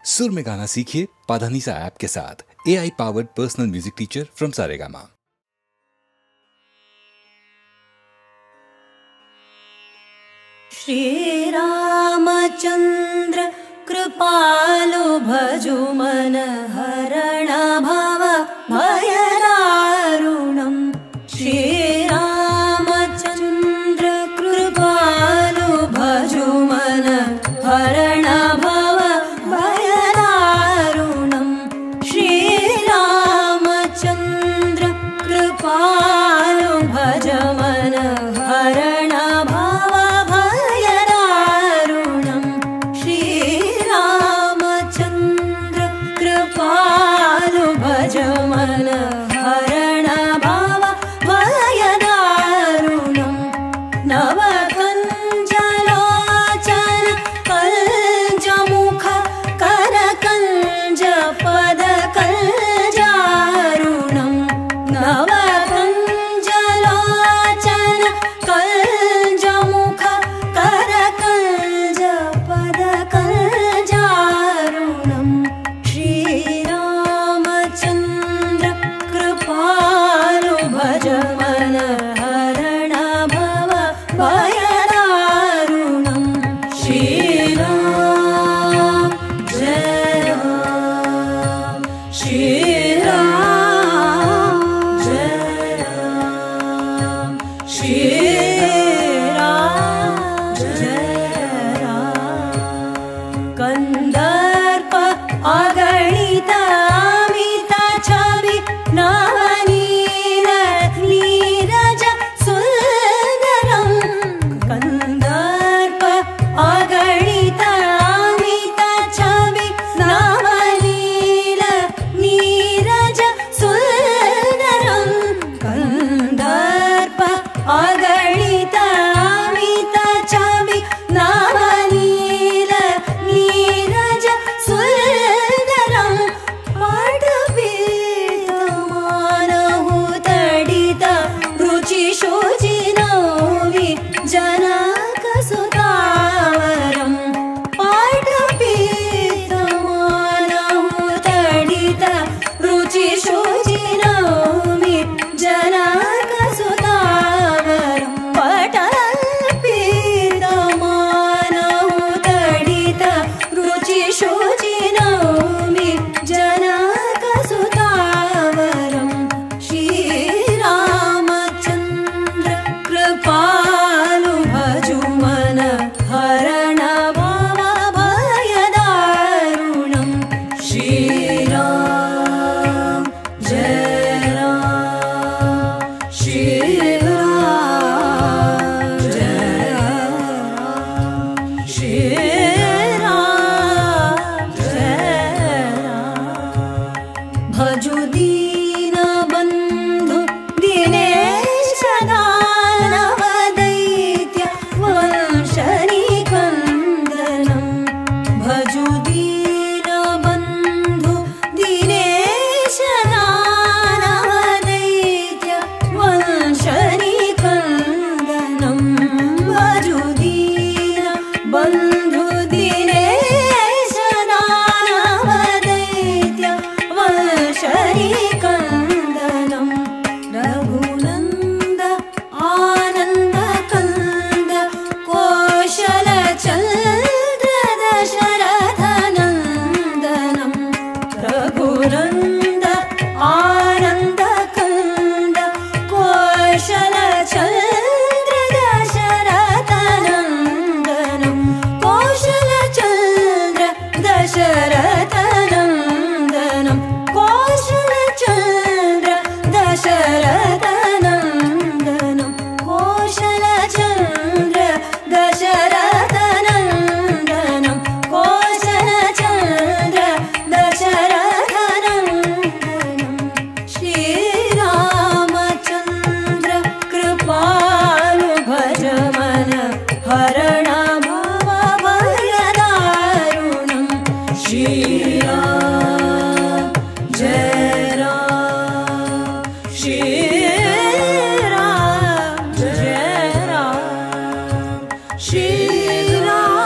सुर में गाना सीखिए पाधानीसा ऐप के साथ। AI powered personal music teacher from Saregama. Shri Ramchandra कृपालु भजु मन हरण भव भयदारुणम्। श्री रामचंद्र कृपालु भजु मन हरण भव भयदारुणम्। श्री रामचंद्र कृपालु भज मन हरण भव भयदारुणम्। श्री रामचंद्र कृपालु भज मन हरण भव भयदारुणम्। नवकञ्जलोचन कञ्जमुख करकञ्ज पदकञ्जारुणम्। नवकञ्जलोचन कञ्जमुख करकञ्ज पदकञ्जारुणम्। श्रीरामचन्द्र कृपालु भज मन हरण भव भयदारुणम्। श्रीराम जय राम, श्रीराम जय राम, श्रीराम जय राम। कंदर्प अगणित अमित छवि नवनील नीरज सुंदरम्। कंदर्प अगणित अमित छवि नवनील नीरज सुंदरम्। कंदर्प अगणित अमित छवि नवनील नीरज सुंदरम्। पाटपीतमानहु तडित रुचि शुचिनोवि जनकसुतावरम्। पाटपीतमानहु तडित रुचि शुचिनोवि जनकसुतावरम्। पटपीतमानहु तडित रुचि शुचिनोमि जनकसुतावरम्। श्रीरामचन्द्र कृपालु भजु मन हरण भव भयदारुणम्। श्रीराम जय राम, श्रीराम जय राम, श्रीराम जय राम। भजु दीन बंधु दिनेश दानव दैत्य वंशनी कंदनम्। भजु दीन बंधु दिनेश दानव दैत्य वंशनी कंदनम्। भजु दीन बंधु दिनेश दानव दैत्य वंशनी कंदनम्। रघुनंद आनंद कंद कौशल चंद्र दशरथ नंदनम्। रघुनंद आनंद कंद कौशल चंद्र दशरथ नंदनम्। कौशल चंद्र दशरथ नंदनम्। कौशल चंद्र दशरथ नंदनम्। कौशल चंद्र दशरथ नंदनम्। कौशल चंद्र दशरथ नंदनम्। श्रीरामचन्द्र कृपालु भज मन हरण भव भयदारुणम्। श्रीराम जय राम, श्रीराम जय राम, श्रीराम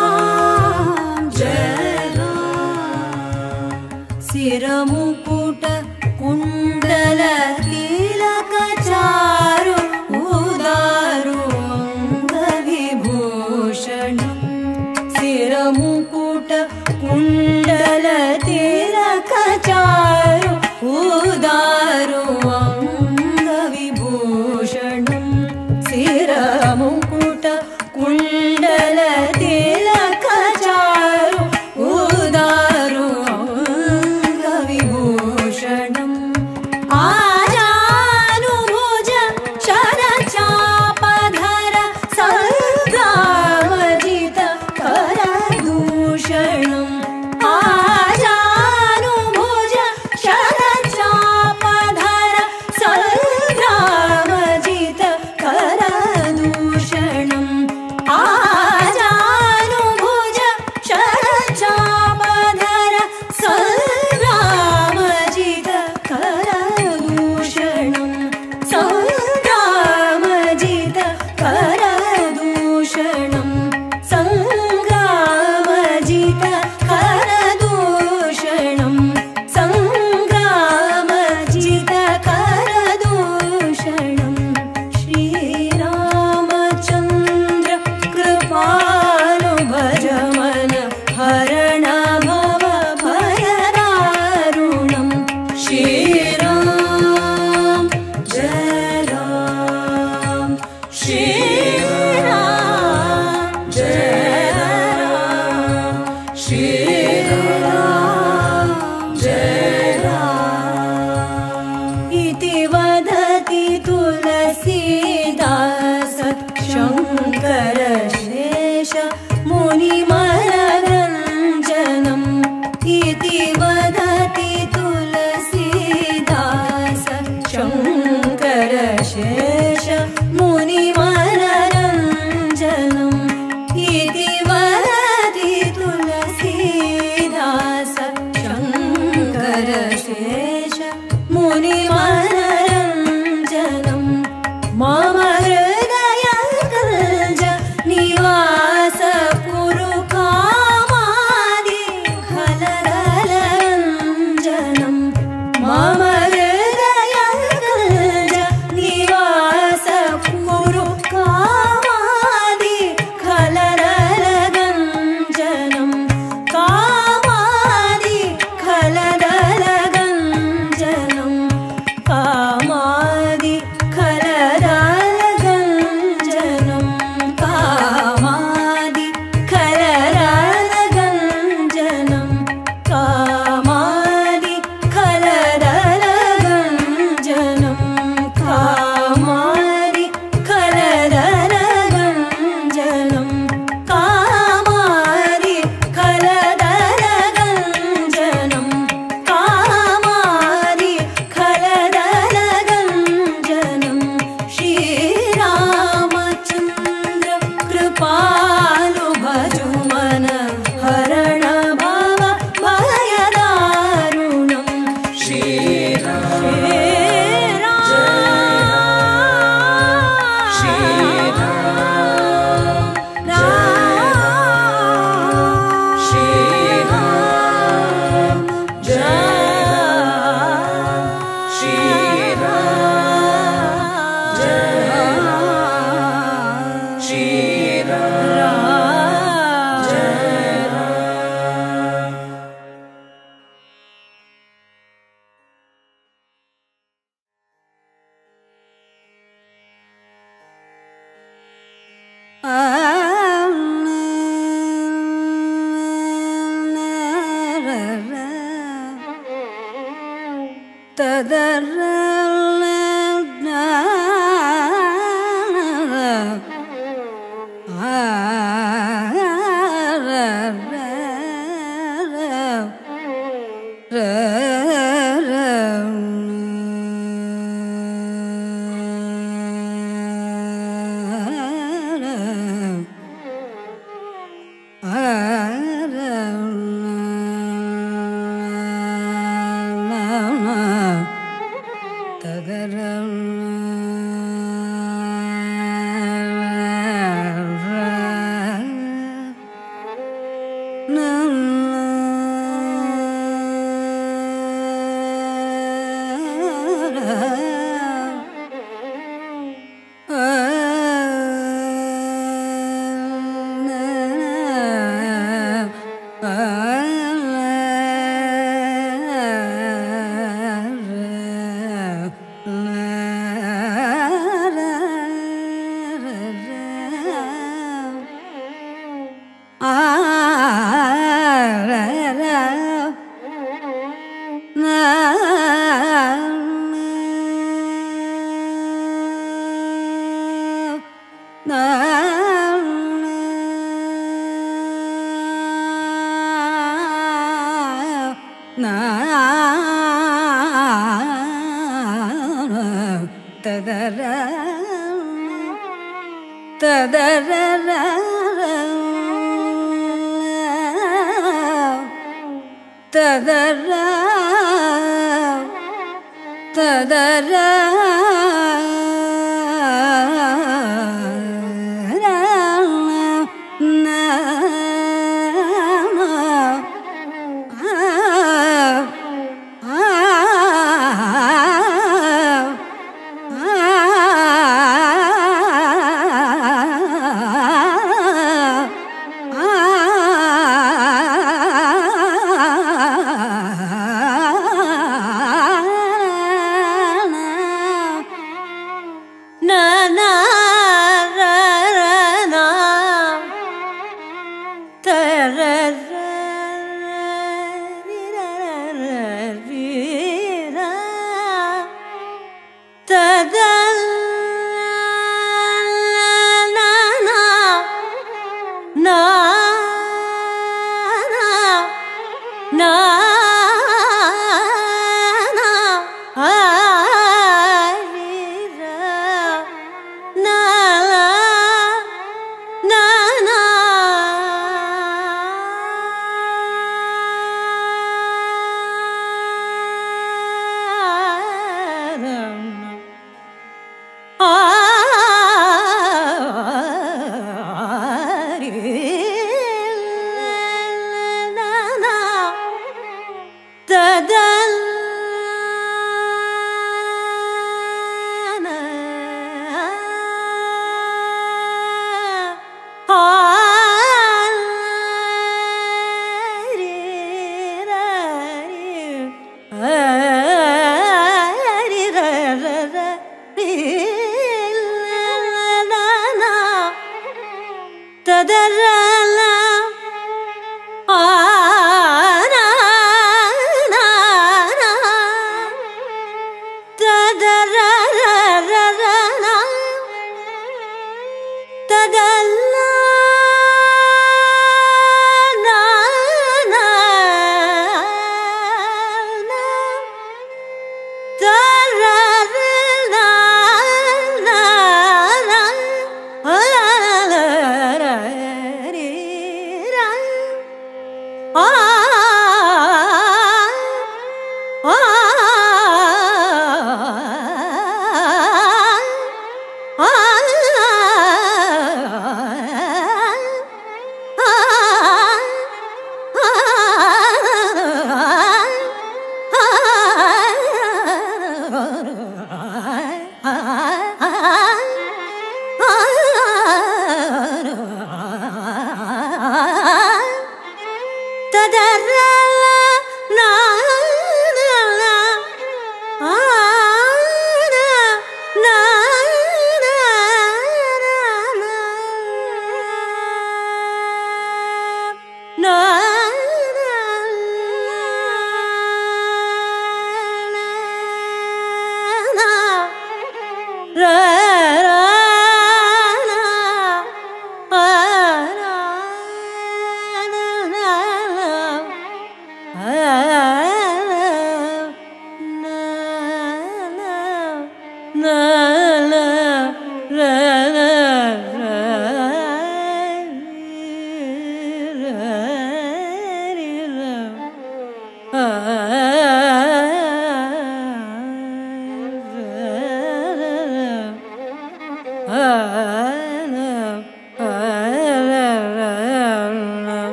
जय राम। सिरमुकुट कुण्डल तिलक चारु उदारु अंगविभूषणं सिरमुकुट कुण्डल तिलक चारु उदारु अंगविभूषणं सिरमुकुट कुण्डल तिलक चारु उदारु अंगविभूषणम् आजानुभुज शरचापधर संग्रामजित करदूषणम् आजानुभुज शरचापधर संग्रामजित करदूषणम् आजानुभुज शरचापधर संग्रामजित करदूषणम् संग्रामजित करदूषणम् संग्रामजित करदूषणम् संग्रामजित करदूषणम् श्रीरामचन्द्र कृपालु भज मन हरण भव भयदारुणम् श्रीराम जय राम श्रीराम जय राम श्रीराम जय राम इति वदति तुलसीदास शङ्कर शेष मुनिमनरञ्जनम् इति वदति तुलसीदास शङ्कर शेष मुनिमनरञ्जनम् इति वदति तुलसीदास शङ्कर शेष मुनिमनरञ्जनम् मम हृदय कल्ज निवास कुरु कामादि खलरञ्जनम् मम हृदय कल्ज निवास कुरु कामादि खलरञ्जनम् कामादि खलरञ्जनम् कामादि खलरञ्जनम् कामादि खलरञ्जनम् कामादि खलरञ्जनम् कामादि खलरञ्जनम् कामादि खलरञ्जनम् कामादि खलरञ्जनम् श्रीरामचन्द्र कृपालु भजु मन हरण भव भयदारुणम् श्रीराम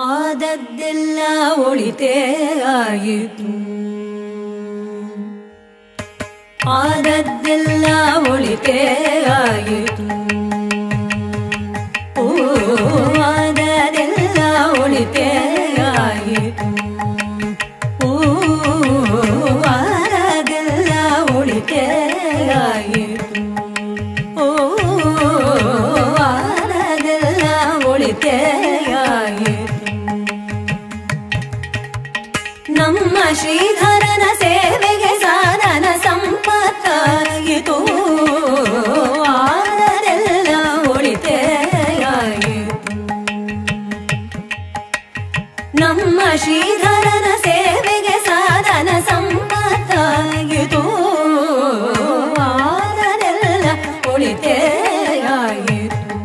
ಆದದ್ದೆಲ್ಲ ಒಳಿತೇ ಆಯಿತು, ಆದದ್ದೆಲ್ಲ ಒಳಿತೇ ಆಯಿತು ಆದದೆಲ್ಲ ಒಳಿತೇ ಆಯಿತು ಆದದೆಲ್ಲ ಒಳಿತೇ ಆಯಿತು ಆದದೆಲ್ಲ ಒಳಿತೇ ಆಯಿತು ನಮ್ಮ ಶ್ರೀಧರನ ಸೇವೆಗೆ ಸಾಧನ ಸಂಪತ್ತಾಯಿತು ಆದದೆಲ್ಲ ಒಳಿತೇ ಆಯಿತು ನಮ್ಮ ಶ್ರೀಧರನ ಸೇವೆಗೆ ಸಾಧನ ಸಂಪತ್ತಾಯಿತು ಆದದೆಲ್ಲ ಒಳಿತೇ ಆಯಿತು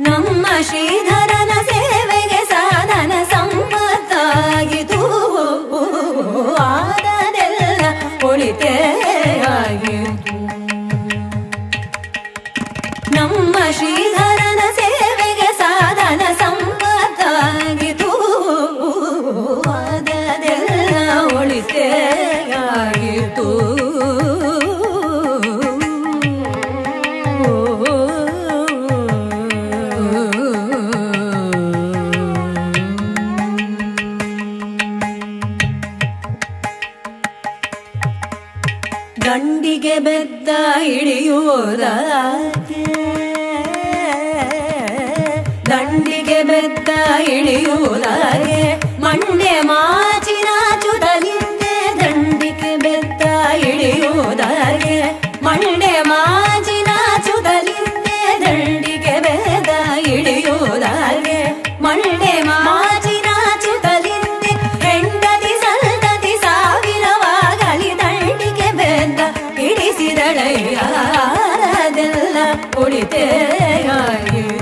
ನಮ್ಮ ಶ್ರೀಧರನ ಸೇವೆಗೆ ಸಾಧನ ಸಂಪತ್ತಾಯಿತು ಆದದೆಲ್ಲ ಒಳಿತೇ ಆಯಿತು ನಮ್ಮ ಶ್ರೀಧರನ ಸೇವೆಗೆ ಸಾಧನ ಸಂಪತ್ತಾಗಿತು ಆದದೆಲ್ಲ ಒಳಿತೇ ಆಯಿತು ದಂಡಿಗೆ ಬೆದ್ದ ಇಳಿಯುವುದಾಗೆ ದಂಡಿಗೆ ಬೆದ್ದ ಇಳಿಯುವುದಾಗೆ ಮಂಡೆ ಮಾಚಿನಾಚುತ್ತಲಿದ್ದೆ ದಂಡಿಗೆ ಬೆದ್ದ ಇಳಿಯುವುದಾಗೆ ಮಂಡೆ ಮಾಚಿನಾಚುತ್ತಲಿದ್ದೆ ದಂಡಿಗೆ ಬೆದ್ದ ಇಳಿಯುವುದಾಗೆ ಮಂಡೆ ಮಾಚಿನಾಚುತ್ತಲಿದ್ದೆ ಹೆಂಡತಿ ಸಂತತಿ ಸಾವಿರವಾಗಲಿ ದಂಡಿಗೆ ಬೆದ್ದ ಇಳಿಸಿದಳಯ್ಯ ಅದೆಲ್ಲ ಒಳಿತೇ ಆಯಿತು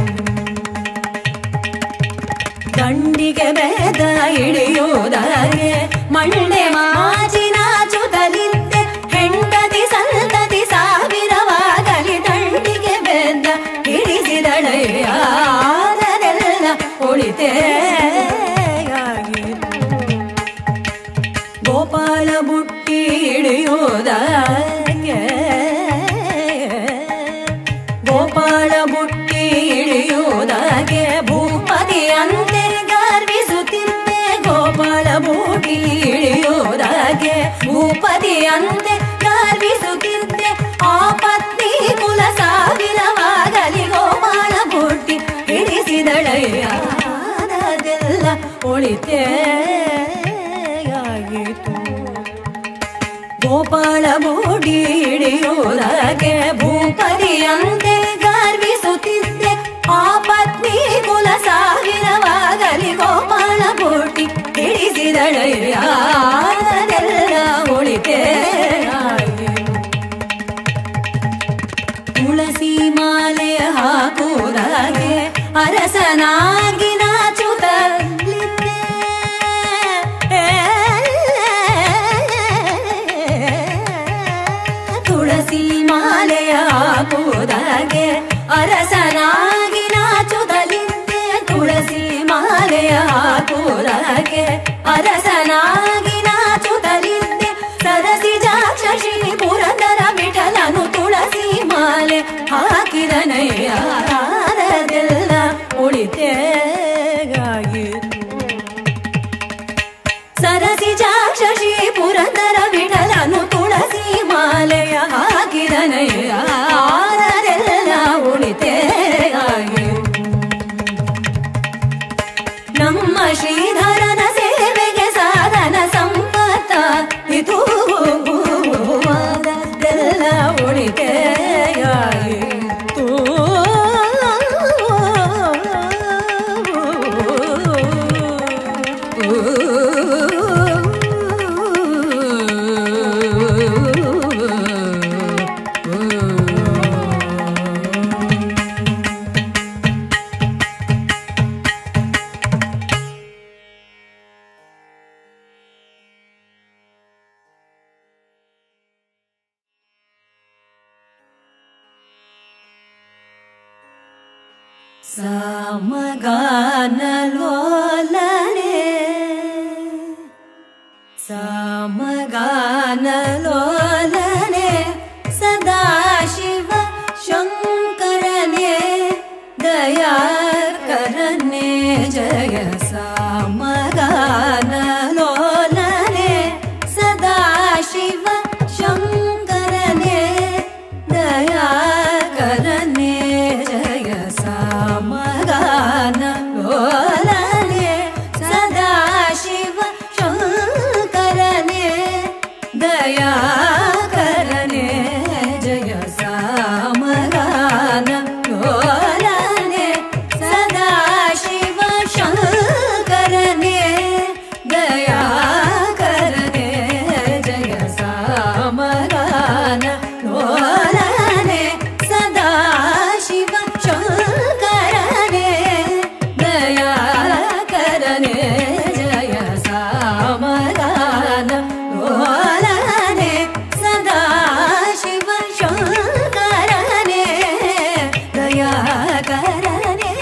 ದಂಡಿಗೆ ಬೆದ್ದ ಇಳಿಯುವುದಾಗೆ ಮಂಡೆ ಮಾಚಿನಾಚುತ್ತಲಿದ್ದೆ ಹೆಂಡತಿ ಸಂತತಿ ಸಾವಿರವಾಗಲಿ ದಂಡಿಗೆ ಬೆದ್ದ ಇಳಿಸಿದಳಯ್ಯ ಅದೆಲ್ಲ ಒಳಿತೇ ಆಯಿತು ಗೋಪಾಲ ಬುಟ್ಟಿ ಇಳಿಯುವುದಾಗೆ ಗೋಪಾಲ ಬುಟ್ಟಿ ಇಳಿಯುವುದಾಗೆ ಭೂಪತಿ ಅಂತೆ ಗರ್ವಿಸುತ್ತಿದ್ದೆ ಗೋಪಾಲ ಬುಟ್ಟಿ ಇಳಿಯುವುದಾಗೆ ಭೂಪತಿ ಅಂತೆ ಗರ್ವಿಸುತ್ತಿದ್ದೆ ಆ ಪತ್ನಿ ಕುಲ ಸಾವಿರವಾಗಲಿ ಗೋಪಾಲ ಬುಟ್ಟಿ ಇಳಿಸಿದಳಯ್ಯ ಅದೆಲ್ಲ ಒಳಿತೇ ಆಯಿತು ಗೋಪಾಲ ಬುಟ್ಟಿ ಇಳಿಯುವುದಾಗೆ ಭೂಪತಿ ಅಂತೆ ಗರ್ವಿಸುತ್ತಿದ್ದೆ ಆ ಪತ್ನಿ ಕುಲ ಸಾವಿರವಾಗಲಿ ಗೋಪಾಲ ಬುಟ್ಟಿ ಇಳಿಸಿದಳಯ್ಯ ಅದೆಲ್ಲ ಒಳಿತೇ ಆಯಿತು ತುಳಸಿ ಮಾಲೆ ಹಾಕುವುದಾಗೆ ಅರಸನಾಗಿ ನಾಚುತ್ತಲಿದ್ದೆ ತುಳಸಿ ಮಾಲೆಯ ಹಾಕುವುದಾಗೆ ಅರಸನಾಗಿ ನಾಚುತ್ತಲಿದ್ದೆ ತುಳಸಿ ಮಾಲೆಯ ಹಾಕುವುದಾಗೆ ಅರಸನಾಗಿ ನಾಚುತ್ತಲಿದ್ದೆ ಸರಸಿ ಜಾಕ್ಷಿ ಪುರಂದರ ವಿಠಲನು ತುಳಸಿ ಮಾಲೆ ಹಾಕಿದನಯ್ಯ ಅದೆಲ್ಲ ಒಳಿತೇ ಆಯಿತು ಸರಸಿ ಜಾಕ್ಷಿ ಪುರಂದರ ವಿಠಲನು ತುಳಸಿ ಮಾಲೆಯ ಹಾಕಿದನಯ್ಯ ಅದೆಲ್ಲ ಒಳಿತೇ ಆಯಿತು ನಮ್ಮ ಶ್ರೀಧರನ ಸೇವೆಗೆ ಸಾಧನ ಸಂಪತ್ತಾಯಿತು ಅದೆಲ್ಲ ಒಳಿತೇ ಆಯಿತು ಸಮಗಾನಲೋಲನೆ ಸಮಗಾನಲೋಲನೆ लोलने सदा शिव शङ्करने दया करने जय सामगान लोलने सदा शिव शङ्करने दया करने जय सामगान लोलने सदा शिव शङ्करने दया करने जय सामगान लोलने सदा शिव शङ्करने दया करने जय सामगान लोलने सदा शिव शङ्करने दया करने जय सामगान लोलने सदा शिव शङ्करने दया करने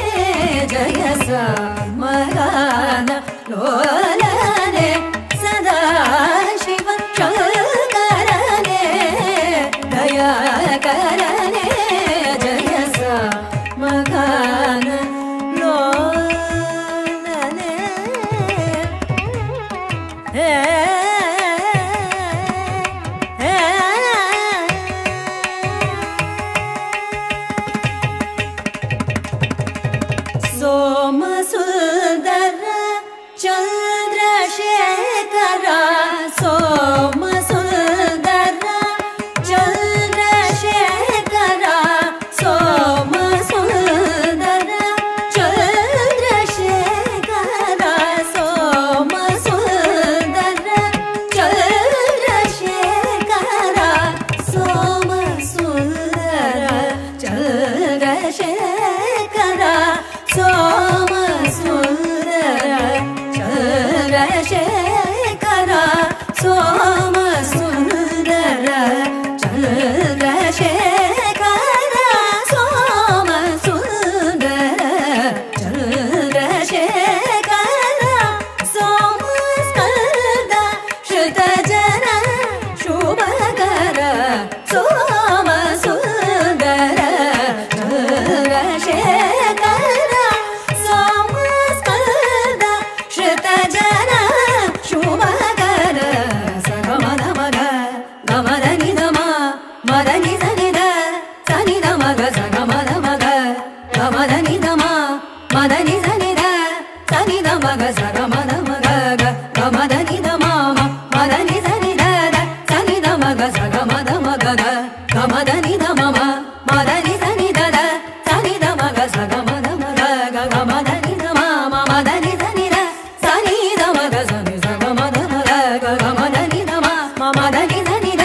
जय सामगान लोलने सदा शिव शङ्करने दया करने जय सामगान लोलने सोम सुंदर चंद्रशेखर सोम सुंदर चंद्रशेखर सोम सुंदर चंद्रशेखर सोम सुंदर चंद्रशेखर सोम सुंदर चंद्रशेखर सोम सुंदर चंद्रशेखर सोम सुंदर चंद्रशेखर सोम सुंदर चंद्रशेखर सोम स्कंद श्रुतजन शुभकर सोम सुंदर चंद्रशेखर सोम स्कंद श्रुतजन शुभकर सगमद मग गमद निधम मदनि सनिध सनिध मग सगमद मग गमद निधम मदनि सनिध सनिध मग सगमद मग गमद निधम मदनि सनिध सनिध मग सगमद मग गमद निधम मदनि सनिध सनिध मग सगमद मग गमद निधम मदनि सनिध सनिध मग सनि सगमद मग गमद निधम मदनि सनिध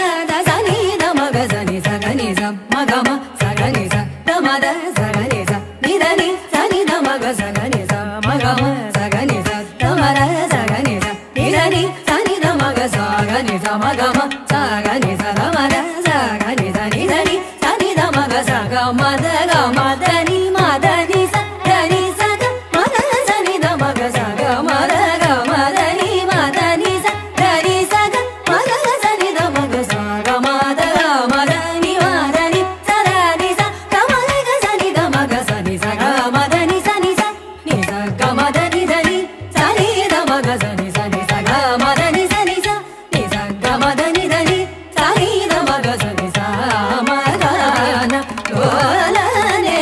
सनिध मग सनि सगनि मगम सगनि दमद सगनि निधनि सनिध मग सगनि मगम सगनि दमद सगनि निधनि सनिध मग सगनि मगम सगनि दमद सगनि निधनि सनिध मग सगमद गमदनि मदनि सनि सग मग सनिध मग सगमद गमदनि मदनि सनि सग मग सनिध मग सगमद गमदनि मदनि सदनि स गमग सनिध मग सनि सगमदनि सनि स नि सगमदनि धनि सनिध मग सनि सनि सगमदनि सनि स नि सगमदनि धनि सनिध मग सनि सामगान लोलने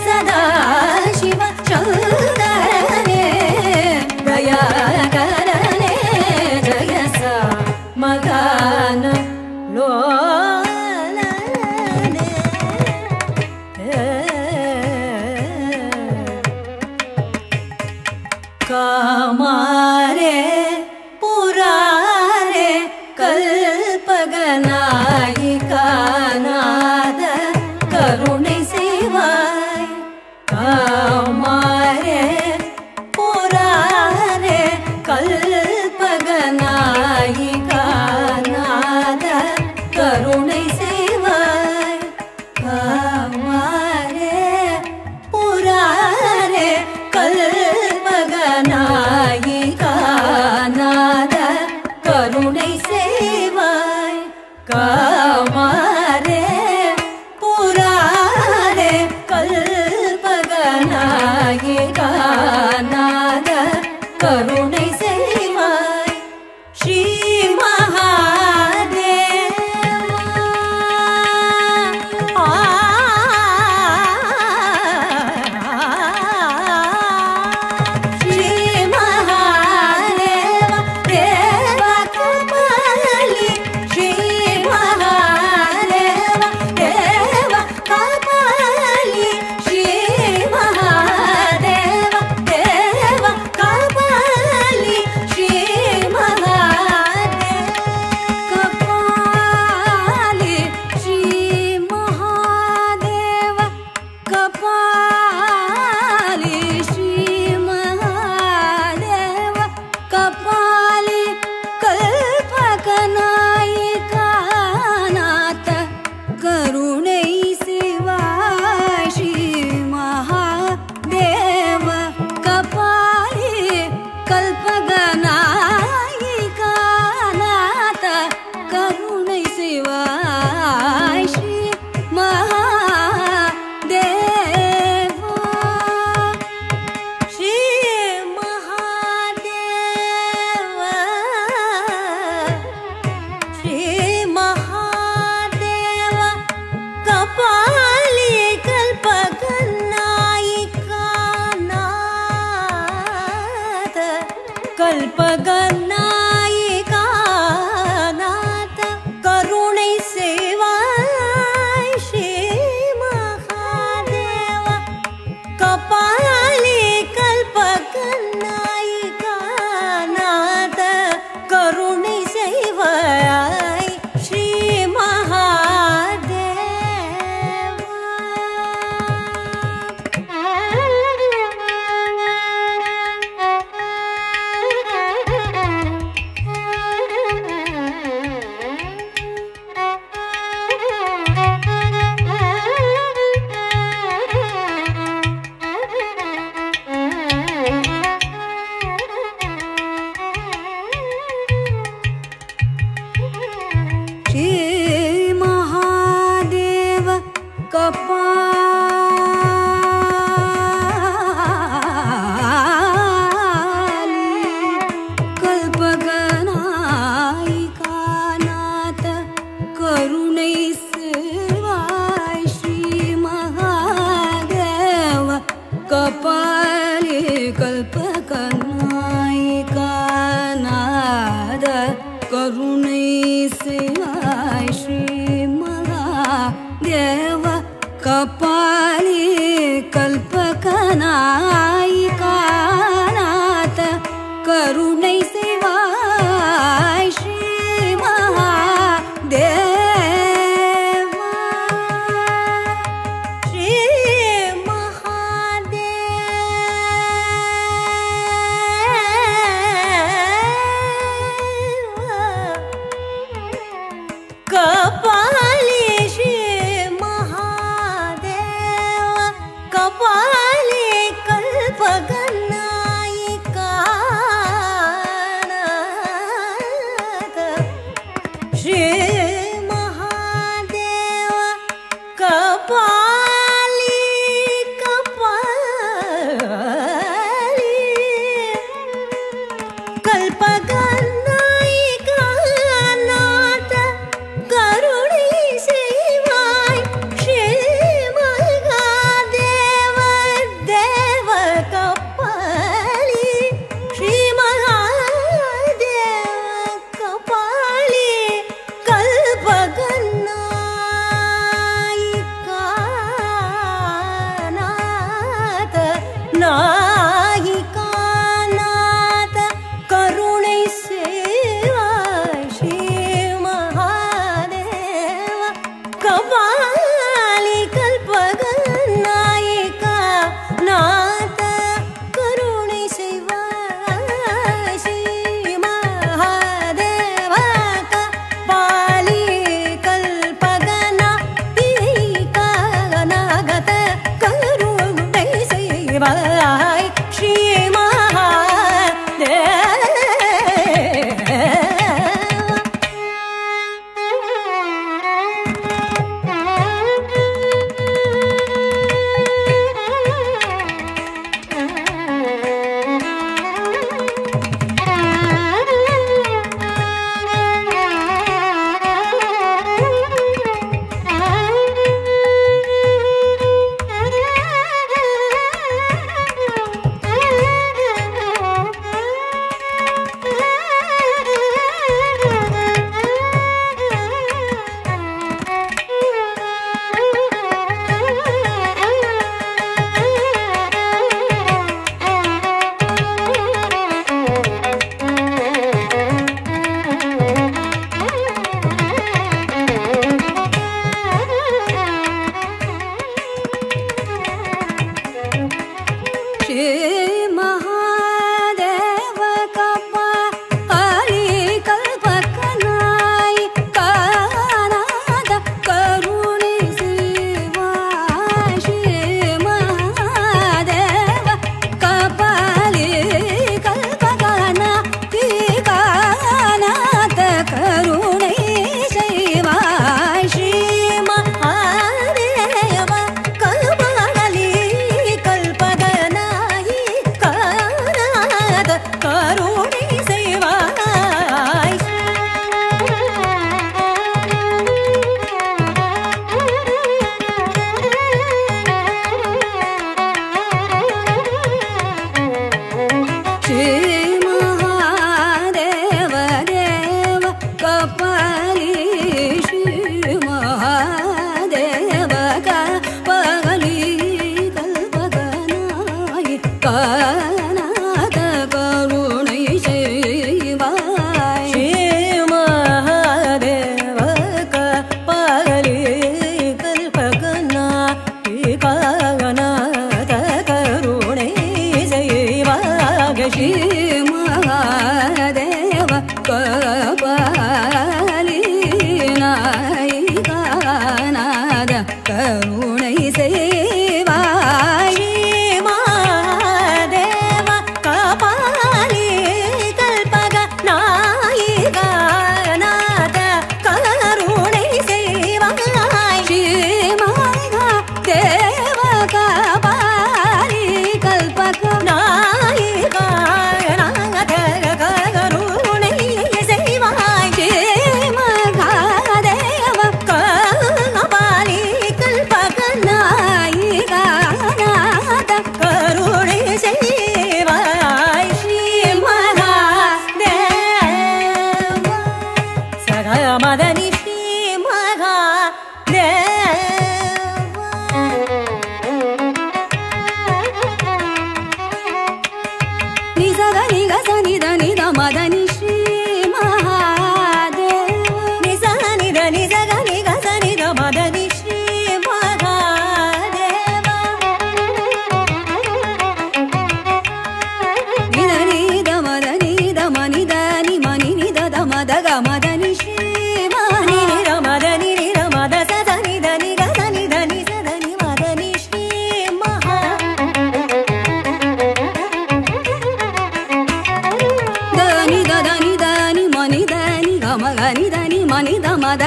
सदा शिव शङ्करने दया करने जय सामगान लोलने कामारे पुरारे कल्पगनायिकानाद करुणे सेवाय कामारे पुरारे कल्पगनायिकानाद करुणे सेवाय कामारे पुरारे कल्पगनायिकानाद करुणे सेवाय कामारे पुरारे कल्पगनायिका नाद करुणै सेवाय श्री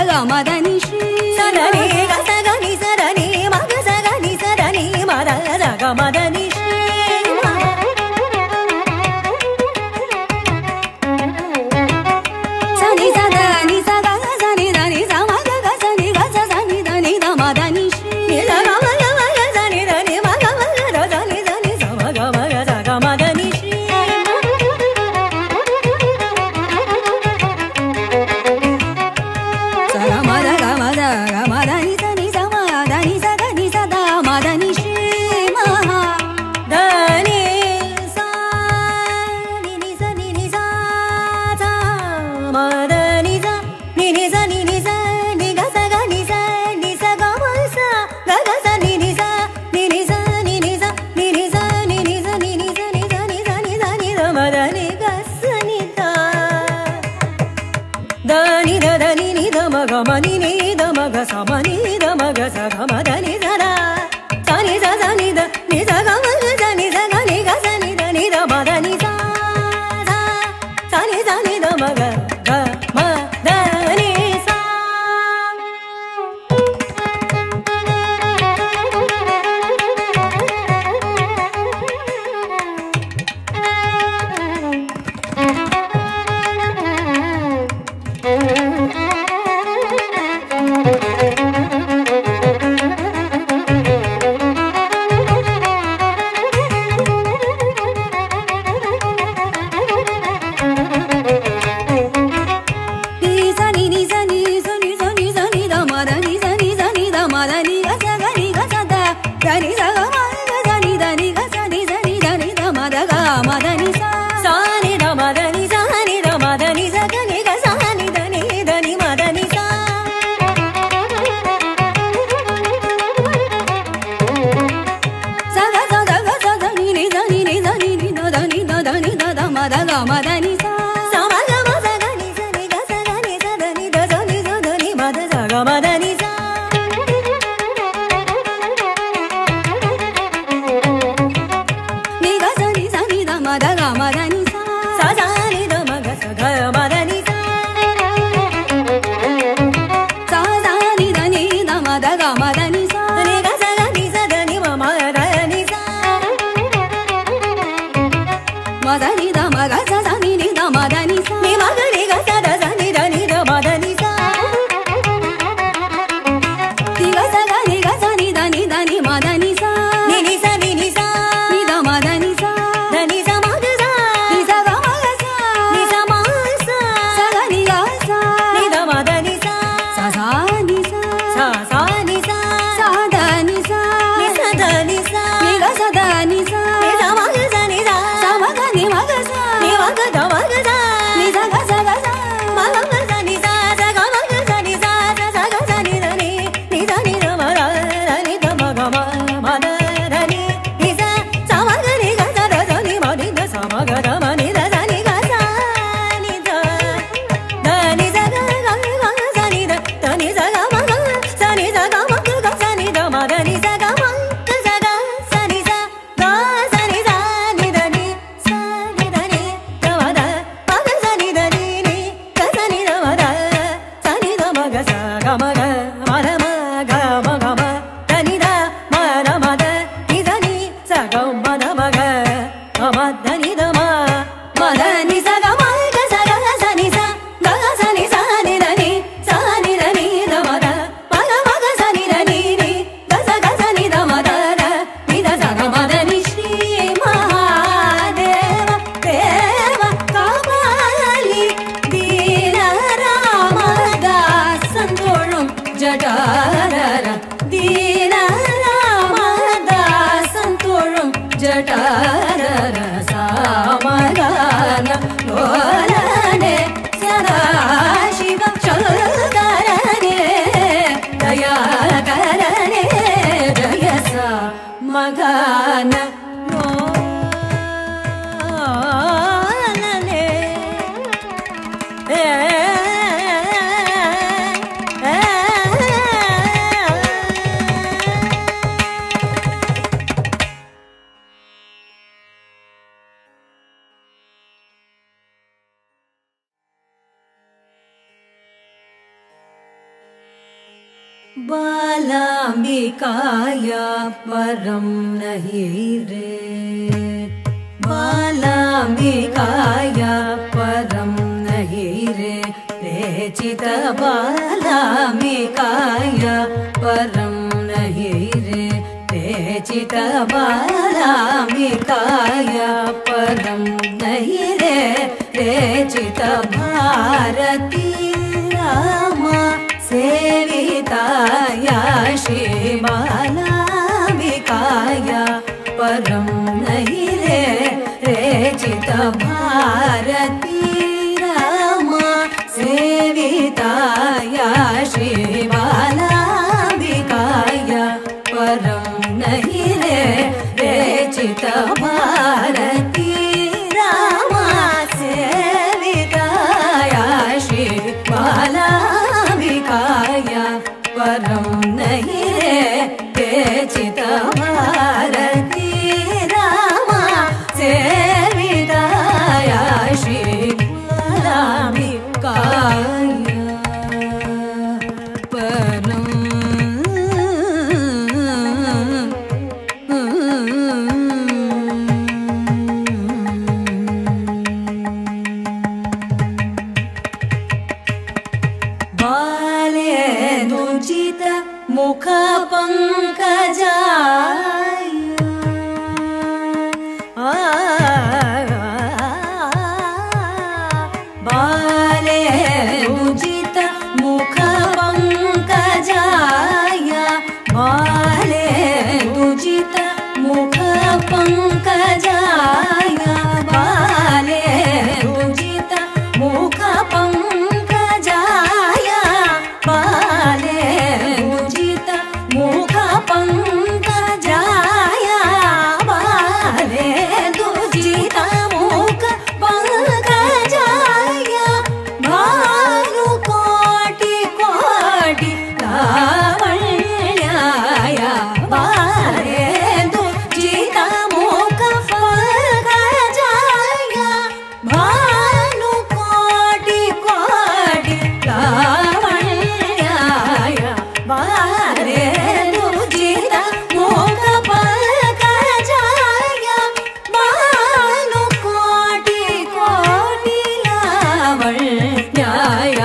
ಮದನಿ ಶ್ರೀ ಸದನಿ ಗಸಗನಿ ಸದನಿ ಮಗ ಸಗನಿ ಸದನಿ ಮದ ಸಗ ಮದನಿ ಶ್ರೀ ಸನಿ ಸದನಿ ಸಗ ಸನಿ ಧನಿ ಸ ಮಗ ಗಸನಿ ಗಸ ಸನಿ ಧನಿ ದ ಮದನಿ ಶ್ರೀ ಸಗ ಮಗ ಮಗ ಸನಿ ಧನಿ ಮಗ ಮಗ ದ ಸನಿ ಧನಿ ಸ ಮಗ ಮಗ ಸಗ ಮದನಿ ಶ್ರೀ ಸಗ ಮದ ಗ ಮದ ಗ ಮದನಿ ಸನಿ ಸ ಮದನಿ ಸಗ ನಿ ಸದ ಮದನಿ ಶ್ರೀ ಮಹಾ ಧನಿ ಸ ನಿ ನಿ ಸ ನಿ ನಿ ಸ ಸ ಮದನಿ ಸ ನಿ ನಿ ಸ ನಿ ನಿ ಸ ನಿ ಗ ಸ ಗ ನಿ ಸ ನಿ ಸ ಗ ಮ ಸ ಗ ಗ ಸ ನಿ ನಿ ಸ ನಿ ನಿ ಸ ನಿ ನಿ ಸ ನಿ ನಿ ಸ ನಿ ನಿ ಸ ನಿ ನಿ ಸ ನಿ ಸ ನಿ ಸ ನಿ ಸ ನಿ ದ ಮದನಿ ಗ ಸ ನಿ ದ ಧನಿ ದ ಧನಿ ನಿ ದ ಮ ಗ ಮ ನಿ ನಿ ದ ಮ ಗ ಸ ಮ ನಿ ದ ಮ ಗ ಸ ಗ ಮ ದ ನಿ ದ ದ ಸ ನಿ ಸ ಸ ನಿ ದ ನಿ ಸ ಗ ಮ ಗ ಸ ನಿ ಸ ಗ ನಿ ಗ ಸ ನಿ ದ ನಿ ದ ಮ ದ ನಿ ಸ ಸ ಸ ನಿ ಸ ನಿ ದ ಮ ಗ ಗ ಮ ದ ನಿ ಸ बालाम्बिकाया परं नहि रे बालाम्बिकाया परं नहि रे रेचित बालाम्बिकाया परं नहि रे रेचित बालाम्बिकाया परं नहि रे रेचित भारती रामा सेविताया श्री बालाम्बिकाया परं नहि रे रेचित भारती रामा सेविताया श्री बालाम्बिकाया परं नहि रे रेचित भारती रामा सेविताया श्री बालाम्बिकाया परं नहि रे रेचित भारती रामा सेविताया श्री बालाम्बिकाया परं बालेन्दुजित मुख पंकजाय बालेन्दुजित मुख पंकजाय बालेन्दुजित मुख पंकजाय बालेन्दुजित मुख पंकजाय बालेन्दुजित मुख पंकजाय बालेन्दुजित मुख पंकजाय भानुकोटि कोटि लावण्याय बालेन्दुजित मुख पंकजाय भानुकोटि कोटि लावण्याय बालेन्दुजित मुख पंकजाय भानुकोटि कोटि लावण्याय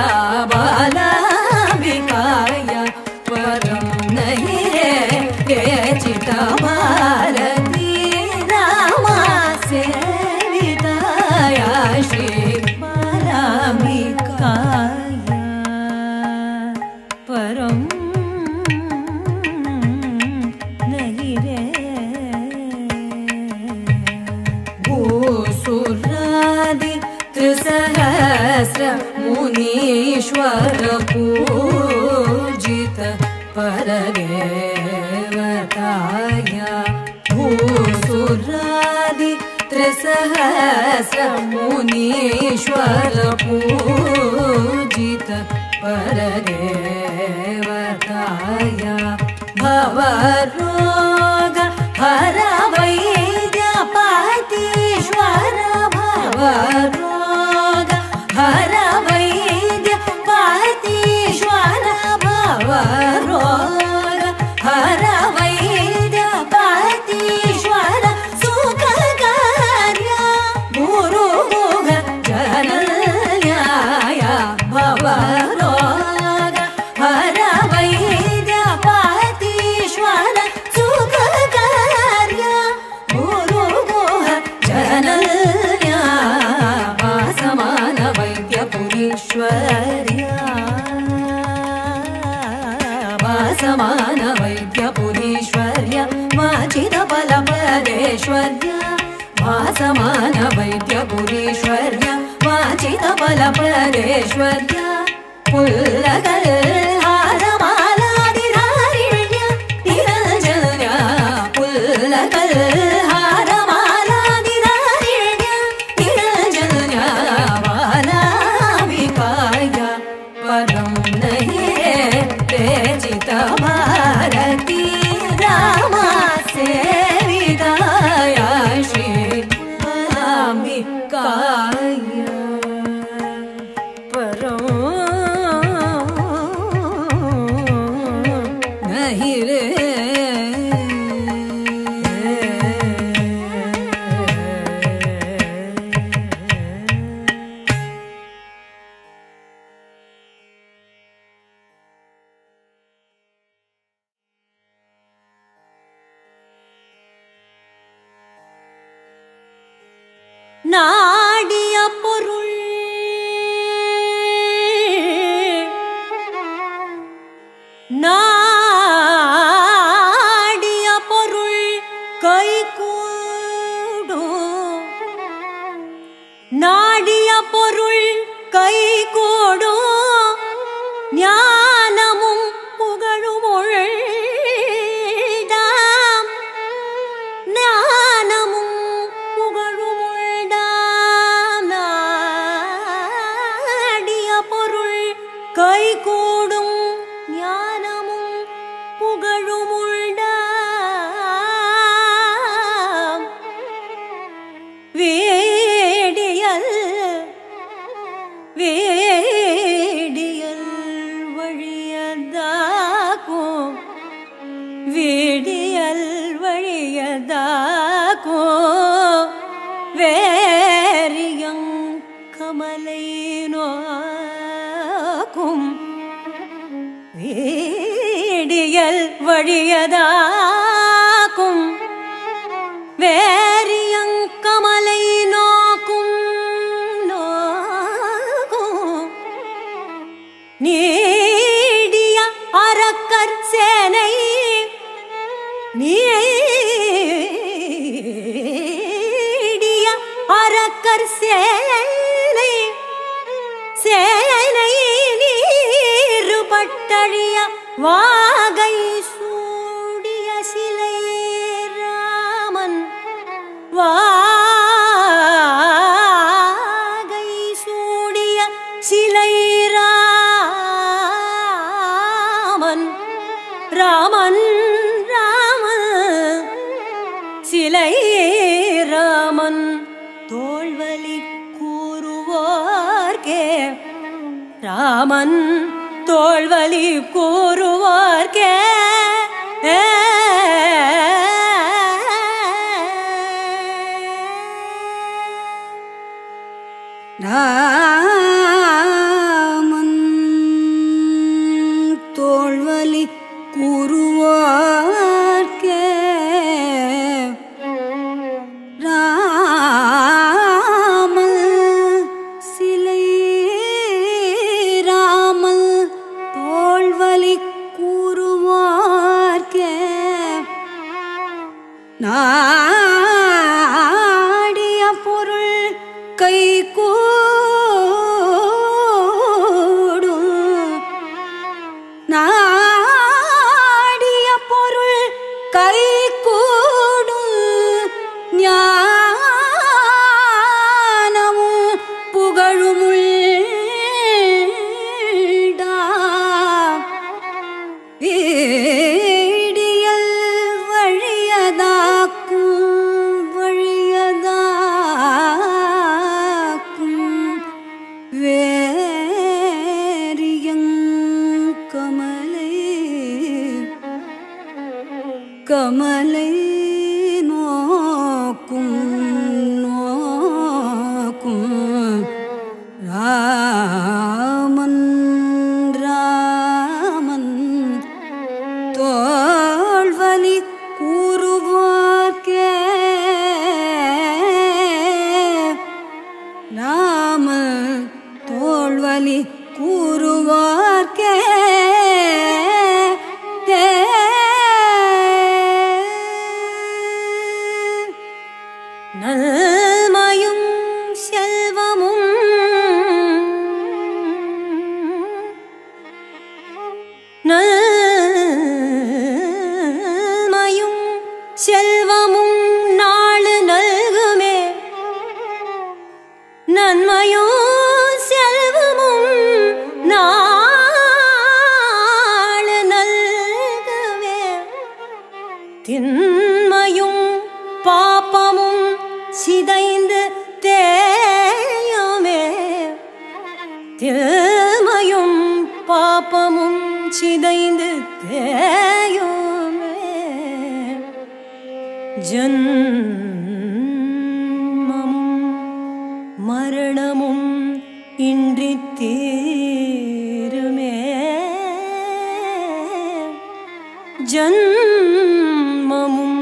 बालाम्बिकाया परं नहि रे रेचित भारती रामा सेविताया श्री बालाम्बिकाया परं नहि रे भूसुरादि त्रिसहस्र मुनीश्वर पूजित परदेवताया भूसुरादि त्रिसहस्र मुनीश्वर पूजित परदेवताया भवरोग हर वैद्यपतीश्वर भवरोग हर वैद्यपतीश्वर भवरोग हर वैद्यपतीश्वर सुखकार्य गुरुमुख जनन्याय भवरोग हर वैद्यपतीश्वर सुखकार्य गुरुमुख जनन्याय वासमान वैद्यपुरीश्वर्या वासमान वैद्यपुरीश्वर्या वाचित बलपदेश्वर्या वासमान वैद्यपुरीश्वर्या वाचित बलपदेश्वर्या पुल्लकल्हारमालादिधारिण्या निरञ्जन्या पुल्लकल्हारमालादिधारिण्या निरञ्जन्या बालाम्बिकाया परं नहि रेचित भारती रामा सेविताया श्री बालाम्बिकाया परं நாடிய பொருள் கைகூடும் நாடிய பொருள் கைகூடும் ஞானமும் புகழும் உள்தாம் ஞானமும் புகழும் உள்தாம் நாடிய பொருள் கைகூடும் ஞானமும் புகழும் உள்தாம் வேடியல் வழியதாக்கும் வேடியல் வழியதாக்கும் வேரியங் கமலை நோக்கும் வேடியல் வழியதாக்கும் வேரியங் கமலை நோக்கும் நீடிய அரக்கர் சேனை நீடிய அரக்கர் சேனை சேனை நீருபட்டழிய வாகை சூடிய சிலை ராமன் வாகை சூடிய சிலை ராமன் சிலை ராமன் தோள்வலி கூறுவோர்க்கே ராமன் தோள்வலி கூறுவோர்க்கே ராமன் தோள்வலி கூறுவோர்க்கே ராமல் சிலை ராமல் தோள்வலி கூறுவோர்க்கே நாடிய பொருள் கைகூடும் நாடிய பொருள் கைகூடும் ஞானமும் புகழும் வேடியல் வழியதாக்கும் வேரியங் கமலை நோக்கும் ராமன் தோள்வலி கூறுவோர்க்கே ராமன் தோள்வலி கூறுவோர்க்கே நல்மையும் செல்வமும் நல்மையும் செல்வமும் நாளு நல்குமே நன்மையும் செல்வமும் நாளு நல்குமே தின்மையும் பாப்பமும் சிதைந்து தேயுமே தின்மையும் பாப்பமும் சிதைந்து தேயுமே ஜன்மமும் மரணமும் இன்றி தீருமே ஜன்மமும்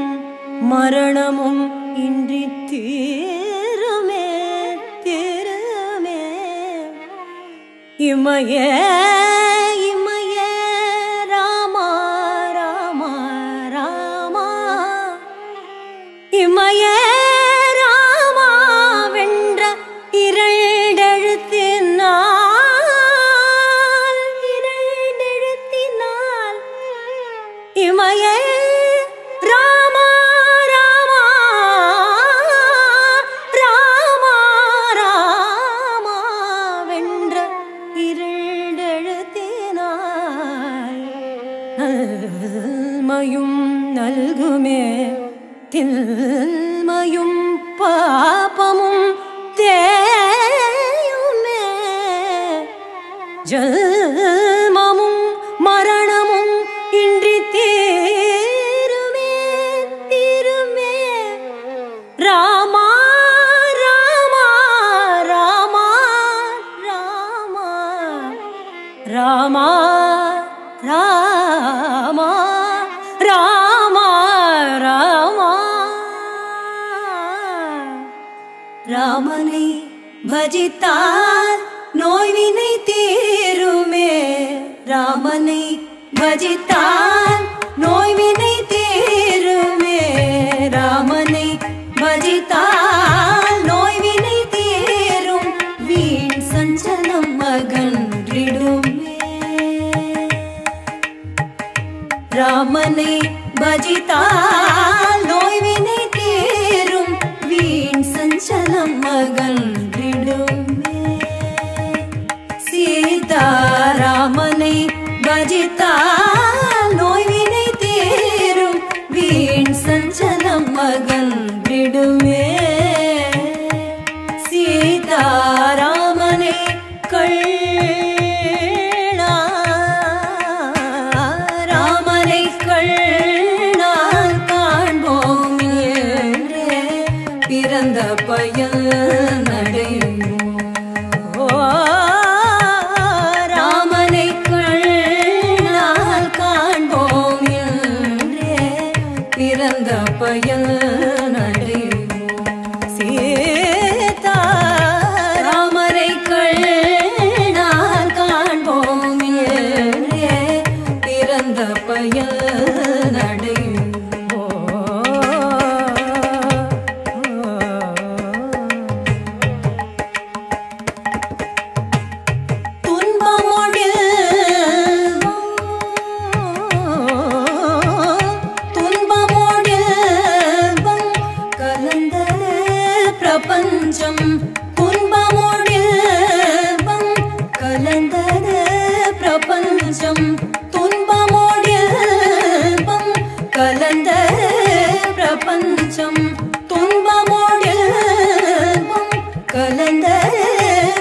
மரணமும் இன்றி தீருமே இமையே இமையே ராம இமையே ராமா ராமா ராமா ராமா வென்ற இருண்டெழுத்தினாய் நல்மையும் நல்குமே தில்மையும் பாபமும் தேயுமே ஜல்மமும் மரணமும் இன்றி தீருமே தீருமே ராமா ராமா ராமா ராமா ராமா ராமா ராமா ராமா ராமனை பஜித்தால் நோய்வினை தீருமே ராமனை பஜித்தால் நோய்வினை தீருமே ராமனை பஜித்தால் நோய்வினை தீரும் வீண் சஞ்சலம் அகன்றிடுமே ராமனை பஜித்தால் நோய்வினை தீரும் வீண் சஞ்சலம் அகன்றிடுமே சீதாராமனை பஜித்தால் நோய்வினை தீரும் வீண் சஞ்சலம் அகன்றிடுமே சீதாராமனை ராமனை கண்ணால் காண்போம் என்றே பிறந்த பயல் நடையுமோ ராமனை கண்ணால் காண்போம் என்றே பிறந்த பயல் நடையுமோ சீதா ராமனை கண்ணால் காண்போம் என்றே பிறந்த பயல் நடையுமோ பிரபஞ்சம் துன்பமோடில்பம் கலந்தது பிரபஞ்சம் துன்பமோடில்பம் கலந்தது பிரபஞ்சம் துன்பமோடில்பம் கலந்தது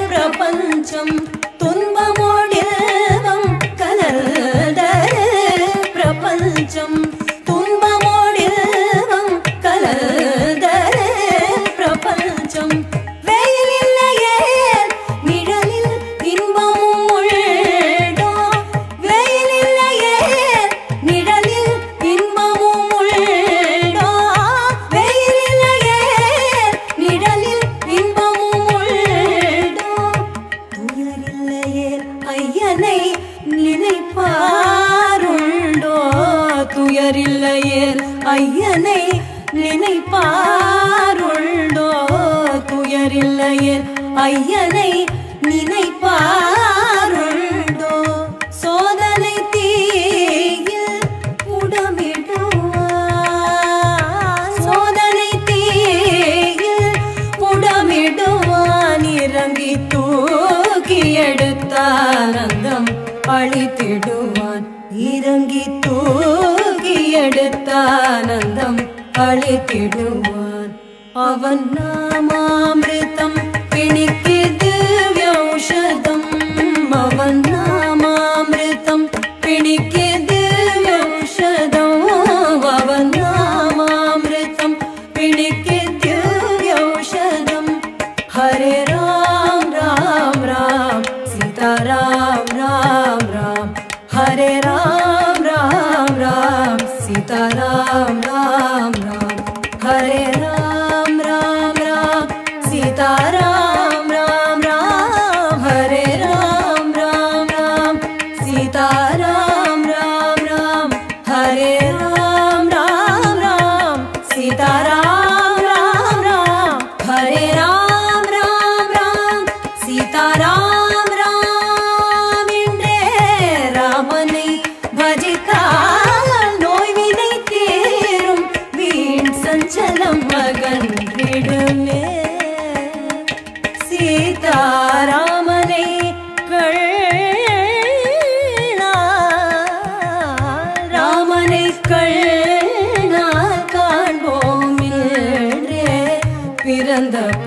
பிரபஞ்சம் துன்பமோடில்பம் கலந்தது பிரபஞ்சம் துன்பமோடில்பம் கலந்தது பிரபஞ்சம் வெயில் இல்லையே நிழலில் இன்பமும் உள்டோ வெயில் இல்லையே நிழலில் இன்பமும் உள்டோ வெயில் இல்லையே நிழலில் இன்பமும் உள்டோ துயரில்லையே ஐயனை நினைப்பாருண்டோ துயரில்லையே ஐயனை நினைப்பாருண்டோ துயரில்லையே ஐயனை நினைப்பாருண்டோ சோதனை தீயில் புடமிடுவான் சோதனை தீயில் புடமிடுவான் இறங்கி தூக்கி எடுத்தானந்தம் அழித்திடுவான் இறங்கி தூக்கி எடுத்தானந்தம் அழித்திடுவான் அவன் நாமாமிருதம் பிணிக்கு திவ்யௌஷதம் அவன் நாமாமிருதம் பிணிக்கு திவ்யௌஷதம் அவன் நாமாமிருதம் பிணிக்கு திவ்யௌஷதம் ஹரே ராம் ராம் ராம் சீதாராம் ராம் ராம் ஹரே ராம் ராம் ராம் सीताराम राम राम हरे राम राम राम सीताराम राम राम हरे राम राम राम सीताराम राम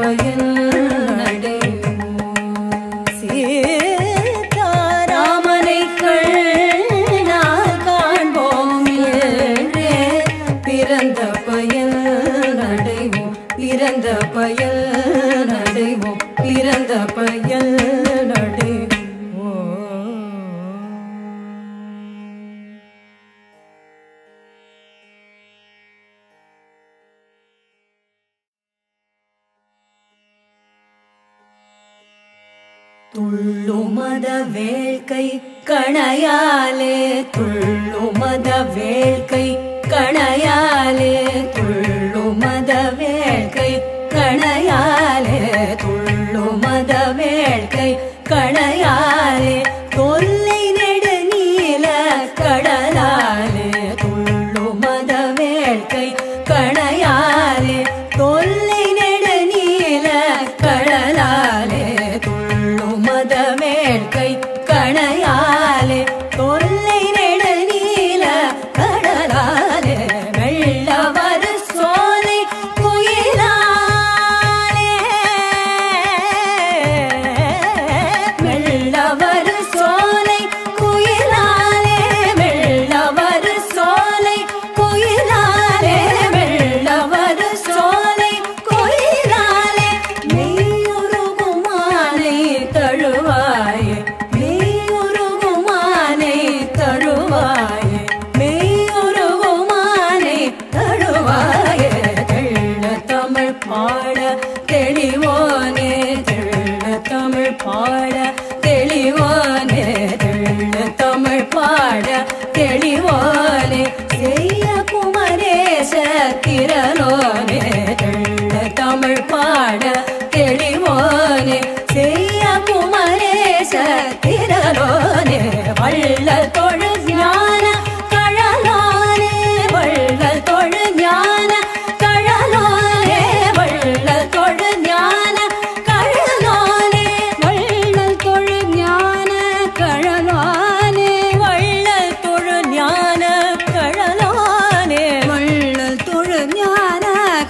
பயன் சீதாராமனை கண்ணால் காண்போம் என்றே பிறந்த பயன் அடைவோம் பிறந்த பயன் அடைவோம் பிறந்த பயன் அடைவோம். துள்ளுமத வேள்கை கணையாலே துள்ளுமத வேள்கை கணையாலே துள்ளுமத வேள்கை கணையாலே துள்ளுமத வேள்கை கணையாலே தொல்லை நெடு நீல கடலாலே துள்ளுமத வேள்கை கணையாலே தொல்லை நெடு நீல கடலாலே துள்ளுமத வேள்கை கணையாலே தொல்லை நெடு நீல கடலாலே வெள்ளவர் சோலை குயிலாலே வெள்ளவர் சோலை குயிலாலே வெள்ளவர் சோலை குயிலாலே வெள்ளவர் சோலை குயிலாலே மெய்யுருகுமானை தழுவாயே மெய்யுருகுமானை தழுவாயே மெய்யுருகுமானை தழுவாயே தெள்ள தமிழ் பாட தெளிவோனே தெள்ள தமிழ் பாட தெளிவோனே தெள்ள தமிழ் பாட தெளிவோனே செய்ய குமரேச திரளோனே தெள்ள தமிழ் பாட தெளிவோனே செய்ய குமரேச திரளோனே வள்ள தொழு ஞான கழலோனே வள்ள தொழு ஞான கழலோனே வள்ள தொழு ஞான கழலோனே வள்ள தொழு ஞான கழலோனே வள்ள தொழு ஞான கழலோனே வள்ள தொழு ஞான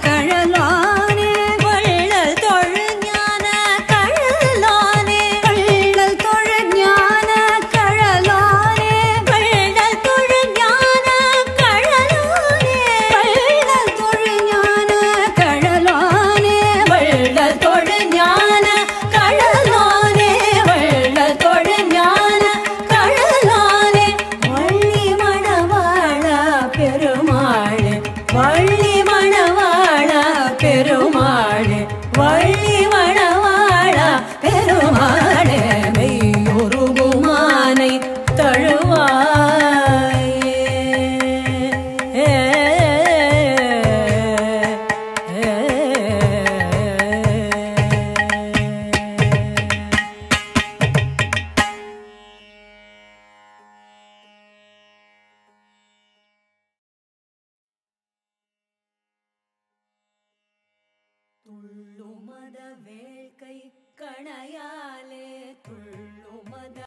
கழலோனே வள்ள தொழு ஞான கழலோனே வள்ள தொழு ஞான கழலோனே வள்ள தொழு ஞான கழலோனே வள்ள தொழு ஞான கழலோனே வள்ள தொழு ஞான கழலோனே வள்ள தொழு ஞான கழலோனே வள்ளி மணவாளா பெருமாளே வள்ளி மணவாளா பெருமாளே வள்ளி மணவாளா பெருமாளே மெய்யுருகுமானை துள்ளுமத வேள்கை கணையாலே துள்ளுமத